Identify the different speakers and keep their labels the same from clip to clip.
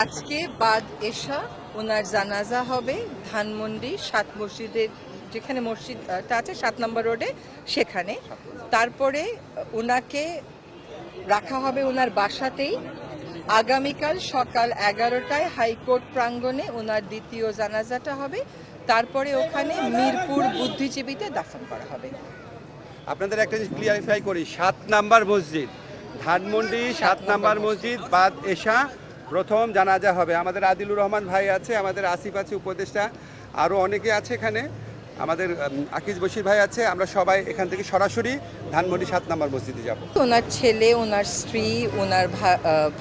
Speaker 1: আজকে বাদ এশা ওনার জানাজা হবে ধানমন্ডি ৭ মসজিদের, যেখানে মসজিদটা আছে ৭ নম্বর রোডে, সেখানে। তারপরে ওনাকে রাখা হবে ওনার বাসাতেই। আগামীকাল সকাল ১১টায় হাইকোর্ট প্রাঙ্গণে ওনার দ্বিতীয় জানাজাটা হবে। তারপরে ওখানে মিরপুর বুদ্ধিজীবীতে দাফন করা হবে।
Speaker 2: আপনাদের একটা জিনিস ক্লিয়ারিফাই করি, ৭ নাম্বার মসজিদ ধানমন্ডি ৭ নাম্বার মসজিদ বাদ এশা প্রথম জানাজা হবে। আমাদের আদিলুর রহমান ভাই আছে, আমাদের আসিফ আছে উপদেষ্টা, আরও অনেকে আছে এখানে, আমাদের আকিজ বশির ভাই আছে। আমরা সবাই এখান থেকে সরাসরি ধানমন্ডি ৭ নাম্বার মসজিদে যাব।
Speaker 1: ওনার ছেলে, ওনার স্ত্রী, ওনার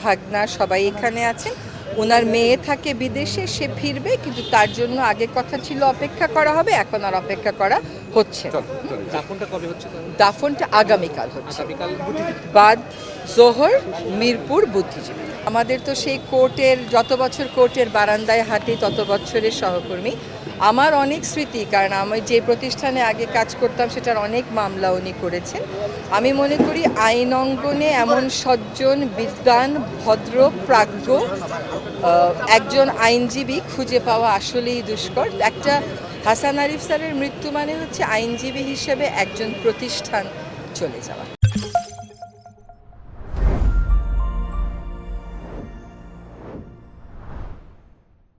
Speaker 1: ভাগনা সবাই এখানে আছেন। ওনার মেয়ে থাকে বিদেশে, সে ফিরবে, কিন্তু তার জন্য আগে কথা ছিল অপেক্ষা করা হবে, এখন আর অপেক্ষা করা হচ্ছে।
Speaker 3: দাফনটা কবে হচ্ছে?
Speaker 1: দাফনটা আগামীকাল হচ্ছে, বাদ জোহর মিরপুর বুদ্ধিজীবী। আমাদের তো সেই কোর্টের, যত বছর কোর্টের বারান্দায় হাঁটি তত বছরের সহকর্মী। আমার অনেক স্মৃতি, কারণ আমি যে প্রতিষ্ঠানে আগে কাজ করতাম সেটার অনেক মামলা উনি করেছেন। আমি মনে করি আইন অঙ্গনে এমন সজ্জন, বিদ্বান, ভদ্র, প্রাজ্ঞ একজন আইনজীবী খুঁজে পাওয়া আসলেই দুষ্কর। একটা হাসান আরিফ স্যারের মৃত্যু মানে হচ্ছে আইনজীবী হিসেবে একজন প্রতিষ্ঠান চলে যাওয়া।